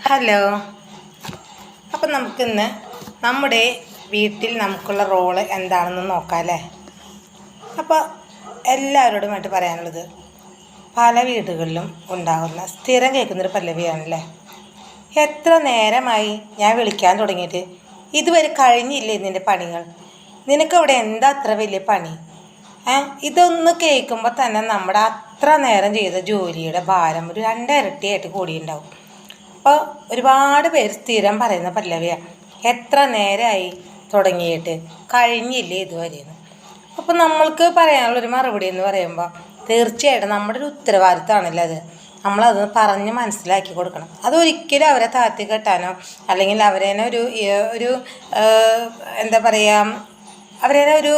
Hello. അപ്പം നമുക്കിന്ന് നമ്മുടെ വീട്ടിൽ നമുക്കുള്ള റോള് എന്താണെന്ന് നോക്കാം അല്ലേ. അപ്പോൾ എല്ലാവരോടുമായിട്ട് പറയാനുള്ളത്, പല വീടുകളിലും ഉണ്ടാകുന്ന സ്ഥിരം കേൾക്കുന്നൊരു പല്ലവിയാണല്ലേ, എത്ര നേരമായി ഞാൻ വിളിക്കാൻ തുടങ്ങിയിട്ട് ഇതുവരെ കഴിഞ്ഞില്ലേ നിൻ്റെ പണികൾ? നിനക്കവിടെ എന്താ അത്ര വലിയ പണി? ഇതൊന്ന് കേൾക്കുമ്പോൾ തന്നെ നമ്മുടെ അത്ര നേരം ചെയ്ത ജോലിയുടെ ഭാരം ഒരു രണ്ടിരട്ടിയായിട്ട് കൂടിയുണ്ടാവും. അപ്പോൾ ഒരുപാട് പേര് സ്ഥിരം പറയുന്ന പല്ലവിയാണ്, എത്ര നേരമായി തുടങ്ങിയിട്ട് കഴിഞ്ഞില്ലേ ഇതുവരെയെന്ന്. അപ്പോൾ നമ്മൾക്ക് പറയാനുള്ളൊരു മറുപടി എന്ന് പറയുമ്പോൾ തീർച്ചയായിട്ടും നമ്മുടെ ഒരു ഉത്തരവാദിത്തമാണല്ലോ അത്. നമ്മളത് പറഞ്ഞ് മനസ്സിലാക്കി കൊടുക്കണം. അതൊരിക്കലും അവരെ താഴ്ത്തി കെട്ടാനോ അല്ലെങ്കിൽ അവരെ ഒരു എന്താ പറയുക, അവരെ ഒരു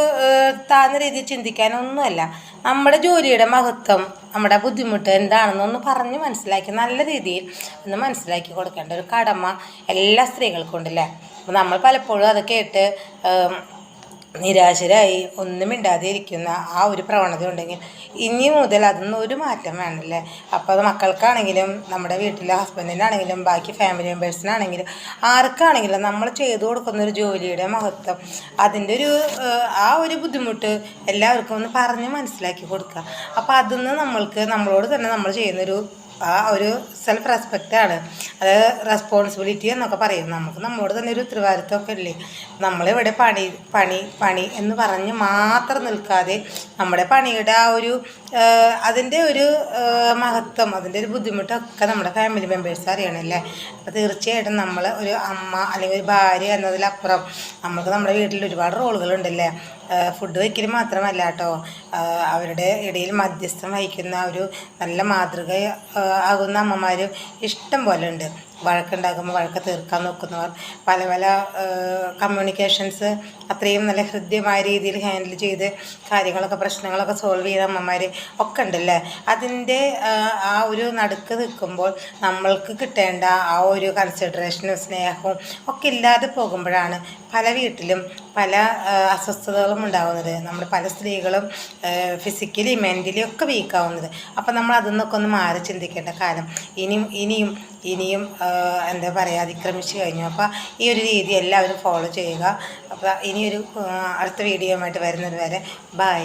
താഴ്ന്ന രീതിയിൽ ചിന്തിക്കാനൊന്നുമല്ല. നമ്മുടെ ജോലിയുടെ മഹത്വം, നമ്മുടെ ബുദ്ധിമുട്ട് എന്താണെന്നൊന്ന് പറഞ്ഞ് മനസ്സിലാക്കി നല്ല രീതിയിൽ ഒന്ന് മനസ്സിലാക്കി കൊടുക്കേണ്ട ഒരു കടമ എല്ലാ സ്ത്രീകൾക്കും ഉണ്ടല്ലേ. അപ്പോൾ നമ്മൾ പലപ്പോഴും അത് കേട്ട് നിരാശരായി ഒന്നും മിണ്ടാതെ ഇരിക്കുന്ന ആ ഒരു പ്രവണത ഉണ്ടെങ്കിൽ ഇനി മുതൽ അതൊന്നും ഒരു മാറ്റം വേണമല്ലേ. അപ്പോൾ അത് മക്കൾക്കാണെങ്കിലും നമ്മുടെ വീട്ടിലെ ഹസ്ബൻഡിനാണെങ്കിലും ബാക്കി ഫാമിലി മെമ്പേഴ്സിനാണെങ്കിലും ആർക്കാണെങ്കിലും നമ്മൾ ചെയ്തു കൊടുക്കുന്ന ഒരു ജോലിയുടെ മഹത്വം, അതിൻ്റെ ആ ഒരു ബുദ്ധിമുട്ട് എല്ലാവർക്കും ഒന്ന് പറഞ്ഞ് മനസ്സിലാക്കി കൊടുക്കുക. അപ്പോൾ അതിന്ന് നമ്മൾക്ക് നമ്മളോട് തന്നെ നമ്മൾ ചെയ്യുന്നൊരു ആ ഒരു സെൽഫ് റെസ്പെക്റ്റാണ്, അത് റെസ്പോൺസിബിലിറ്റി എന്നൊക്കെ പറയും. നമുക്ക് നമ്മളോട് തന്നെ ഒരു ഉത്തരവാദിത്വമൊക്കെ ഇല്ലേ. നമ്മളിവിടെ പണി പണി പണി എന്ന് പറഞ്ഞ് മാത്രം നിൽക്കാതെ നമ്മുടെ പണിയുടെ ആ ഒരു അതിൻ്റെ ഒരു മഹത്വം, അതിൻ്റെ ഒരു ബുദ്ധിമുട്ടൊക്കെ നമ്മുടെ ഫാമിലി മെമ്പേഴ്സ് അറിയണമല്ലേ. അപ്പോൾ തീർച്ചയായിട്ടും നമ്മൾ ഒരു അമ്മ അല്ലെങ്കിൽ ഒരു ഭാര്യ എന്നതിലപ്പുറം നമുക്ക് നമ്മുടെ വീട്ടിൽ ഒരുപാട് റോളുകളുണ്ടല്ലേ. ഫുഡ് വയ്ക്കൽ മാത്രമല്ല കേട്ടോ, അവരുടെ ഇടയിൽ മധ്യസ്ഥം വഹിക്കുന്ന ഒരു നല്ല മാതൃക ആകുന്ന അമ്മമാരും ഇഷ്ടം പോലെ ഉണ്ട്. വഴക്കുണ്ടാകുമ്പോൾ വഴക്ക് തീർക്കാൻ നോക്കുന്നവർ, പല പല കമ്മ്യൂണിക്കേഷൻസ് അത്രയും നല്ല ഹൃദ്യമായ രീതിയിൽ ഹാൻഡിൽ ചെയ്ത് കാര്യങ്ങളൊക്കെ പ്രശ്നങ്ങളൊക്കെ സോൾവ് ചെയ്ത അമ്മമാർ ഒക്കെ ഉണ്ടല്ലേ. അതിൻ്റെ ആ ഒരു നടുക്ക് നിൽക്കുമ്പോൾ നമ്മൾക്ക് കിട്ടേണ്ട ആ ഒരു കൺസിഡറേഷനും സ്നേഹവും ഒക്കെ ഇല്ലാതെ പോകുമ്പോഴാണ് പല വീട്ടിലും പല അസ്വസ്ഥതകളും ഉണ്ടാകുന്നത്. നമ്മൾ പല സ്ത്രീകളും ഫിസിക്കലി മെൻ്റലി ഒക്കെ വീക്കാവുന്നത്. അപ്പം നമ്മൾ അതിൽ നിന്നൊക്കെ ഒന്ന് മാറി ചിന്തിക്കേണ്ട കാലം ഇനിയും എന്താ പറയുക അതിക്രമിച്ച് കഴിഞ്ഞു. അപ്പോൾ ഈ ഒരു രീതി എല്ലാവരും ഫോളോ ചെയ്യുക. അപ്പോൾ ഇനിയൊരു അടുത്ത വീഡിയോയുമായിട്ട് വരുന്നത് വരെ ബൈ.